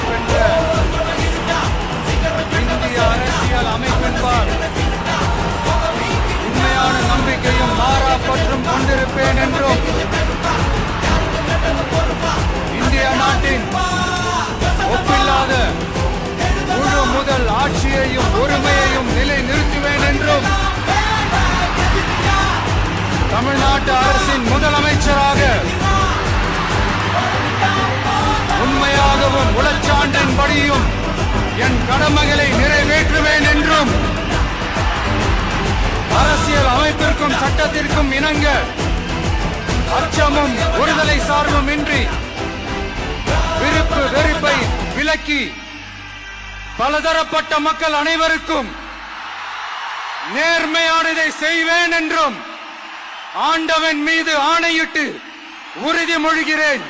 பொறுப்பெற்ற இந்திய அரசியல் அமைப்பின்பால் உண்மையான நம்பிக்கையும் மாறா பற்றும் கொண்டிருப்பேன் என்றும் இந்திய நாட்டின் ஒப்பில்லாத முழு முதல் ஆட்சியையும் உரிமையையும் நிலைநிறுத்துவேன் என்றும் தமிழ்நாட்டு அரசின் முதலமைச்சராக உண்மையாகவும் உளச்சான்றின்படியும் என் கடமைகளை நிறைவேற்றுவேன் என்றும் அரசியல் அமைப்பிற்கும் சட்டத்திற்கும் இணங்க அச்சமும் ஒருதலை சார்பும் இன்றி விருப்பு வெறுப்பை விலக்கி பலதரப்பட்ட மக்கள் அனைவருக்கும் நேர்மையானதை செய்வேன் என்றும் ஆண்டவன் மீது ஆணையிட்டு உறுதிமொழிகிறேன்.